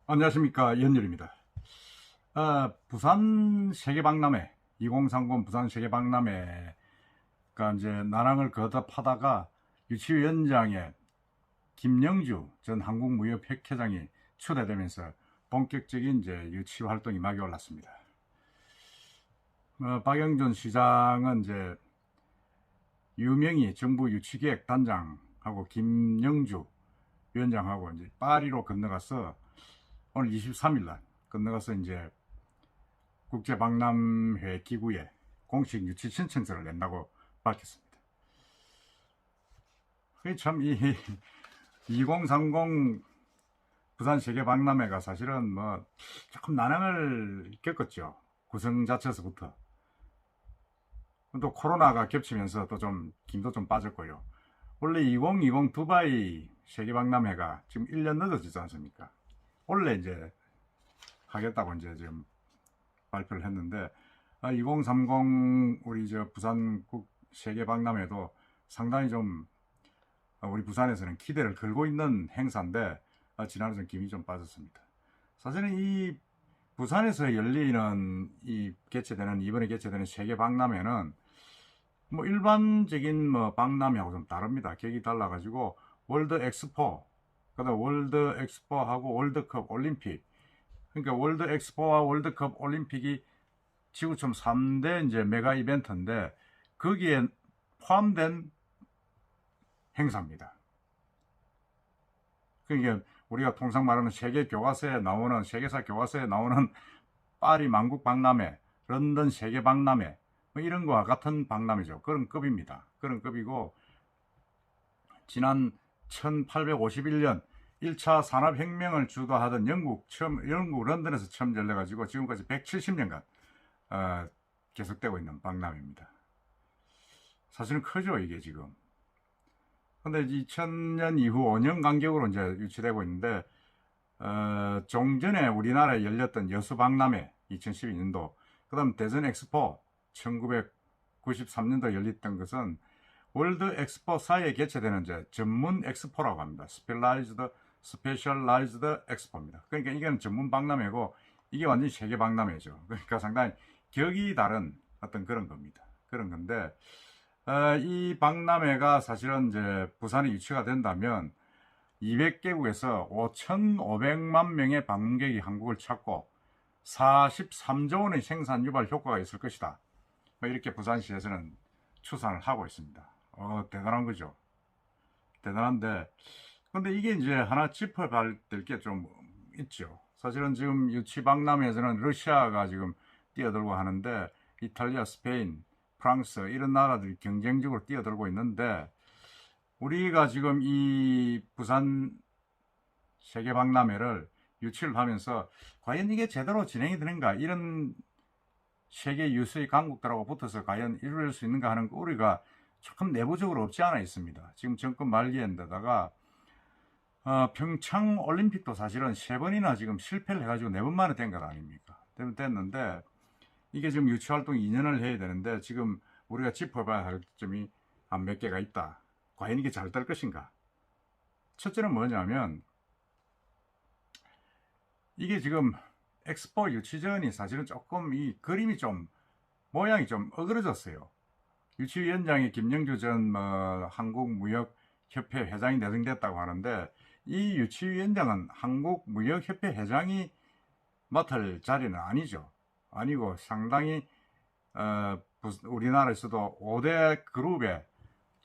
안녕하십니까, 연율입니다. 부산 세계박람회 2030 부산 세계박람회가 이제 나랑을 거듭하다가 유치위원장에 김영주 전 한국무역회장이 초대되면서 본격적인 이제 유치 활동이 막이 올랐습니다. 박영준 시장은 이제 유명희 정부 유치기획 단장하고 김영주 위원장하고 이제 파리로 건너가서 오늘 23일 날 건너가서 이제 국제박람회 기구에 공식 유치 신청서를 낸다고 밝혔습니다. 참 이 2030 부산 세계박람회가 사실은 뭐 조금 난항을 겪었죠. 구성 자체에서부터. 또 코로나가 겹치면서 또 좀 김도 좀 빠졌고요. 원래 2020 두바이 세계박람회가 지금 1년 늦어지지 않습니까? 원래 이제 하겠다고 이제 지금 발표를 했는데 2030 우리 저 부산국 세계박람회도 상당히 좀 우리 부산에서는 기대를 걸고 있는 행사인데 지난해 좀 김이 좀 빠졌습니다. 사실은 이 부산에서 열리는 이 개최되는 이번에 개최되는 세계박람회는 뭐 일반적인 뭐 박람회하고 좀 다릅니다. 격이 달라가지고 월드 엑스포, 그다음 월드 엑스포하고 월드컵 올림픽, 그러니까 월드 엑스포와 월드컵 올림픽이 지구촌 3대 이제 메가 이벤트인데 거기에 포함된 행사입니다. 그러니까 우리가 통상 말하는 세계 교과서에 나오는 세계사 교과서에 나오는 파리 만국 박람회, 런던 세계 박람회 뭐 이런 거와 같은 박람회죠. 그런 급입니다. 그런 급이고 지난 1851년 1차 산업혁명을 주도하던 영국 런던에서 처음 열려가지고 지금까지 170년간 계속되고 있는 박람회입니다. 사실은 크죠, 이게 지금. 근데 2000년 이후 5년 간격으로 이제 유치되고 있는데, 종전에 우리나라에 열렸던 여수박람회 2012년도, 그 다음 대전 엑스포 1993년도 열렸던 것은 월드 엑스포 사이에 개최되는 이제 전문 엑스포라고 합니다. 스페셜라이즈드 엑스포입니다. 그러니까 이건 전문 박람회고 이게 완전히 세계 박람회죠. 그러니까 상당히 격이 다른 어떤 그런 겁니다. 그런 건데 이 박람회가 사실은 이제 부산에 유치가 된다면 200개국에서 5,500만 명의 방문객이 한국을 찾고 43조 원의 생산 유발 효과가 있을 것이다. 뭐 이렇게 부산시에서는 추산을 하고 있습니다. 대단한 거죠. 대단한데, 근데 이게 이제 하나 짚어봐야 될 게 좀 있죠. 사실은 지금 유치 박람회에서는 러시아가 지금 뛰어들고 하는데, 이탈리아, 스페인, 프랑스 이런 나라들이 경쟁적으로 뛰어들고 있는데, 우리가 지금 이 부산 세계박람회를 유치를 하면서 과연 이게 제대로 진행이 되는가, 이런 세계 유수의 강국들하고 붙어서 과연 이룰 수 있는가 하는 우리가 조금 내부적으로 없지 않아 있습니다. 지금 정권 말기인데다가 평창 올림픽도 사실은 3번이나 지금 실패를 해가지고 4번 만에 된 것 아닙니까? 됐는데 이게 지금 유치 활동 2년을 해야 되는데 지금 우리가 짚어봐야 할 점이 한 몇 개가 있다. 과연 이게 잘 될 것인가? 첫째는 뭐냐면 이게 지금 엑스포 유치전이 사실은 조금 이 그림이 좀 모양이 좀 어그러졌어요. 유치위원장이 김영주 전 한국무역협회 회장이 내정됐다고 하는데 이 유치위원장은 한국무역협회 회장이 맡을 자리는 아니죠. 아니고 상당히 우리나라에서도 5대 그룹의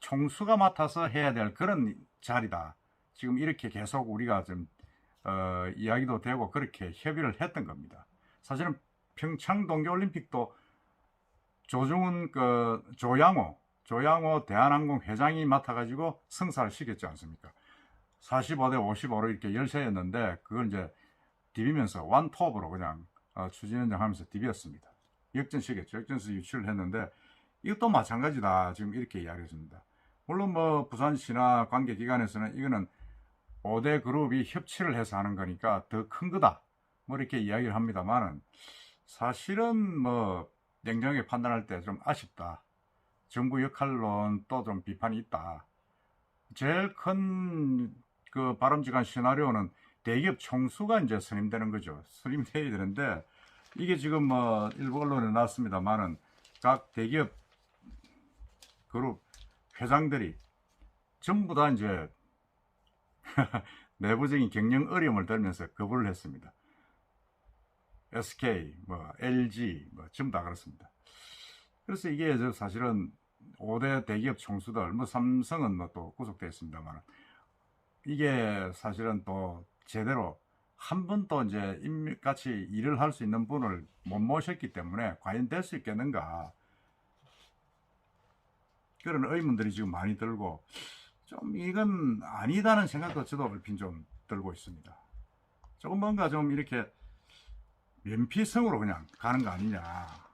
총수가 맡아서 해야 될 그런 자리다. 지금 이렇게 계속 우리가 좀 이야기도 되고 그렇게 협의를 했던 겁니다. 사실은 평창 동계올림픽도 조중훈 조양호 대한항공 회장이 맡아가지고 성사를 시켰지 않습니까? 45대 55로 이렇게 열세였는데 그걸 이제 디비면서 원톱으로 그냥 추진위원장 하면서 디비었습니다. 역전시켰죠. 역전해서 유치를 했는데 이것도 마찬가지다. 지금 이렇게 이야기했습니다. 물론 뭐 부산시나 관계기관에서는 이거는 5대 그룹이 협치를 해서 하는 거니까 더 큰 거다. 뭐 이렇게 이야기를 합니다만은 사실은 뭐 냉정하게 판단할 때 좀 아쉽다. 정부 역할론 또 좀 비판이 있다. 제일 큰 그 바람직한 시나리오는 대기업 총수가 이제 선임되는 거죠. 선임돼야 되는데 이게 지금 뭐 일부 언론에 나왔습니다만은 각 대기업 그룹 회장들이 전부 다 이제 내부적인 경영 어려움을 떨면서 거부를 했습니다. SK, 뭐 LG, 뭐 전부 다 그렇습니다. 그래서 이게 사실은 5대 대기업 총수들, 뭐 삼성은 뭐 또 구속되어 있습니다만 이게 사실은 또 제대로 한 번 또 이제 같이 일을 할 수 있는 분을 못 모셨기 때문에 과연 될 수 있겠는가 그런 의문들이 지금 많이 들고 좀 이건 아니다는 생각도 저도 얼핏 좀 들고 있습니다. 조금 뭔가 좀 이렇게 면피성으로 그냥 가는 거 아니냐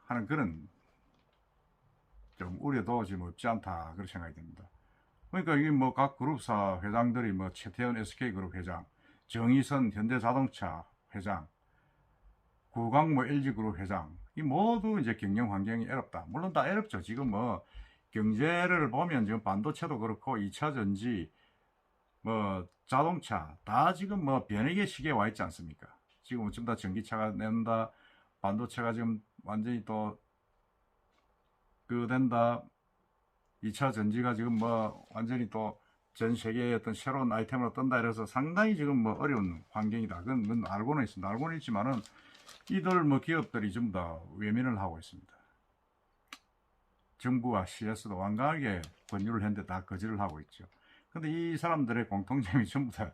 하는 그런 좀 우려도 지금 없지 않다 그런 생각이 듭니다. 그러니까 이게 뭐 각 그룹사 회장들이 뭐 최태원 SK그룹 회장, 정의선 현대자동차 회장, 구광모 LG그룹 회장 이 모두 이제 경영 환경이 어렵다. 물론 다 어렵죠. 지금 뭐 경제를 보면 지금 반도체도 그렇고 2차 전지 뭐 자동차 다 지금 뭐 변혁의 시기에 와 있지 않습니까? 지금 전부 다 전기차가 낸다. 반도체가 지금 완전히 또 그 된다. 2차 전지가 지금 뭐 완전히 또 전 세계의 어떤 새로운 아이템으로 뜬다 이래서 상당히 지금 뭐 어려운 환경이다. 그건 알고는 있습니다. 알고는 있지만은 이들 뭐 기업들이 전부 다 외면을 하고 있습니다. 정부와 CS도 완강하게 권유를 했는데 다 거절을 하고 있죠. 근데 이 사람들의 공통점이 전부 다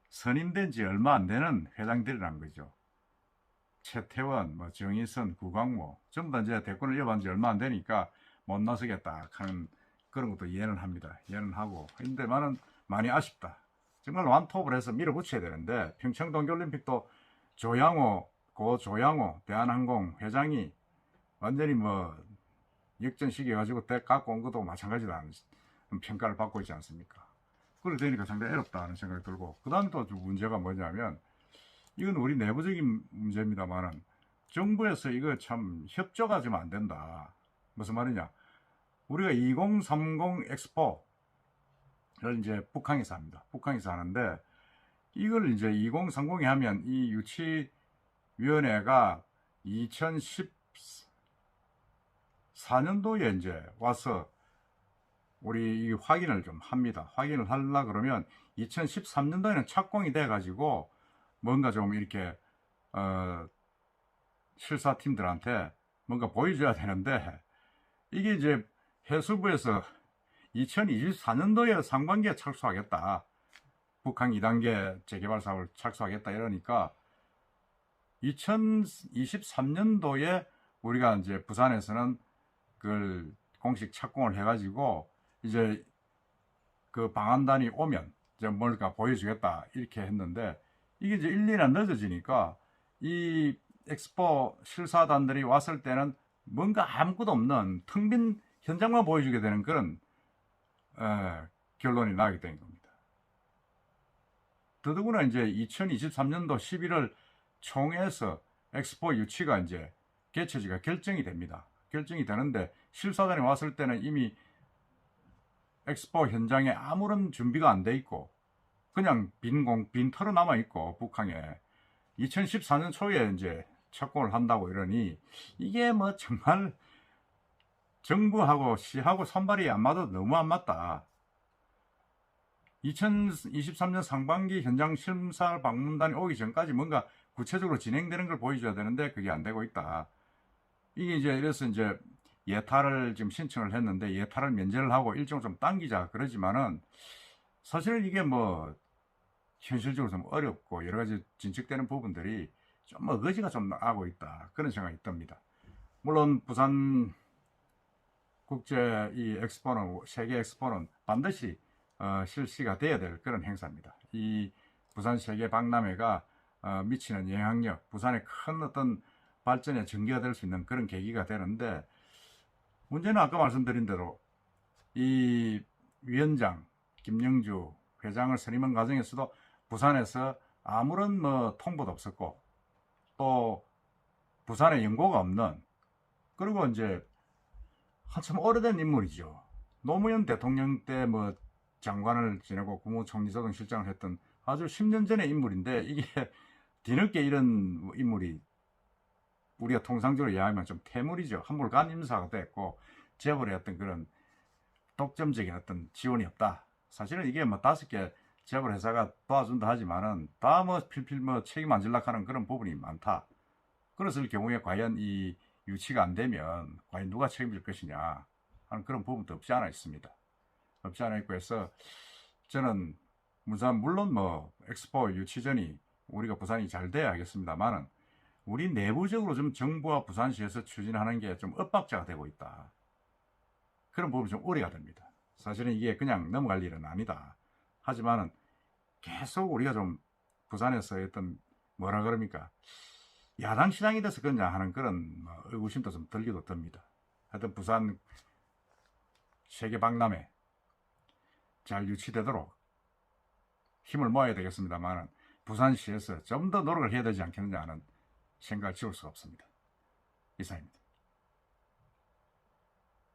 선임된 지 얼마 안 되는 회장들이란 거죠. 최태원, 뭐 정의선, 구광모 전부 다 이제 대권을 이어받은 지 얼마 안 되니까 못 나서겠다 하는 그런 것도 이해는 합니다. 이해는 하고. 근데 많이 아쉽다. 정말 완톱을 해서 밀어붙여야 되는데 평창 동계올림픽도 고 조양호 대한항공 회장이 완전히 뭐 역전시켜가지고 대 갖고 온 것도 마찬가지다는 평가를 받고 있지 않습니까? 그래 되니까 상당히 어렵다는 생각이 들고 그 다음 또 문제가 뭐냐면 이건 우리 내부적인 문제입니다만은 정부에서 이거 참 협조가 좀 안 된다. 무슨 말이냐? 우리가 2030 엑스포를 이제 북한에서 합니다. 북한에서 하는데 이걸 이제 2030에 하면 이 유치위원회가 2014년도에 이제 와서 우리 확인을 좀 합니다. 확인을 하려 그러면 2013년도에는 착공이 돼 가지고 뭔가 좀 이렇게 실사팀들한테 뭔가 보여줘야 되는데 이게 이제 해수부에서 2024년도에 상반기에 착수하겠다. 북한 2단계 재개발 사업을 착수하겠다 이러니까 2023년도에 우리가 이제 부산에서는 그걸 공식 착공을 해가지고 이제 그 방한단이 오면 이제 뭘까 보여주겠다 이렇게 했는데 이게 이제 1, 2년 늦어지니까 이 엑스포 실사단들이 왔을 때는 뭔가 아무것도 없는 텅 빈 현장만 보여주게 되는 그런 결론이 나게 된 겁니다. 더더구나 이제 2023년도 11월 총회에서 엑스포 유치가 이제 개최지가 결정이 됩니다. 결정이 되는데 실사단이 왔을 때는 이미 엑스포 현장에 아무런 준비가 안 돼 있고 그냥 빈 털어 남아 있고 북한에 2014년 초에 이제 착공을 한다고 이러니 이게 뭐 정말 정부하고 시하고 손발이 안 맞아도 너무 안 맞다. 2023년 상반기 현장 심사 방문단이 오기 전까지 뭔가 구체적으로 진행되는 걸 보여줘야 되는데 그게 안 되고 있다. 이게 이제 이래서 이제 예탈을 지금 신청을 했는데 예탈을 면제를 하고 일정을 좀 당기자 그러지만은 사실은 이게 뭐 현실적으로 좀 어렵고 여러 가지 진척되는 부분들이 좀 어거지가 좀 나고 있다 그런 생각이 듭니다. 물론 부산 국제 이 엑스포는 세계 엑스포는 반드시 실시가 돼야 될 그런 행사입니다. 이 부산 세계 박람회가 미치는 영향력, 부산의 큰 어떤 발전의 전개가 될 수 있는 그런 계기가 되는데 문제는 아까 말씀드린 대로 이 위원장 김영주 회장을 선임한 과정에서도 부산에서 아무런 뭐 통보도 없었고 또 부산에 연고가 없는 그리고 이제 한참 오래된 인물이죠. 노무현 대통령 때 뭐 장관을 지내고 국무총리소등 실장을 했던 아주 10년 전의 인물인데 이게 뒤늦게 이런 인물이 우리가 통상적으로 이야기하면 좀 퇴물이죠. 한물 간 인사가 됐고 재벌의 어떤 그런 독점적인 어떤 지원이 없다. 사실은 이게 뭐 5개 재벌 회사가 도와준다 하지만은 다 뭐 필필 뭐 책임 안 질라 하는 그런 부분이 많다. 그랬을 경우에 과연 이 유치가 안 되면 과연 누가 책임질 것이냐 하는 그런 부분도 없지 않아 있습니다. 없지 않아 있고 해서 저는 물론 뭐 엑스포 유치전이 우리가 부산이 잘 돼야 하겠습니다만은 우리 내부적으로 좀 정부와 부산시에서 추진하는 게 좀 엇박자가 되고 있다. 그런 부분이 좀 우려가 됩니다. 사실은 이게 그냥 넘어갈 일은 아니다. 하지만은 계속 우리가 좀 부산에서 어떤 뭐라 그럽니까? 야당 시장이 돼서 그러냐 하는 그런 뭐 의구심도 좀 들기도 듭니다. 하여튼 부산 세계 박람회 잘 유치되도록 힘을 모아야 되겠습니다만 부산시에서 좀 더 노력을 해야 되지 않겠느냐 하는 생각을 지울 수가 없습니다. 이상입니다.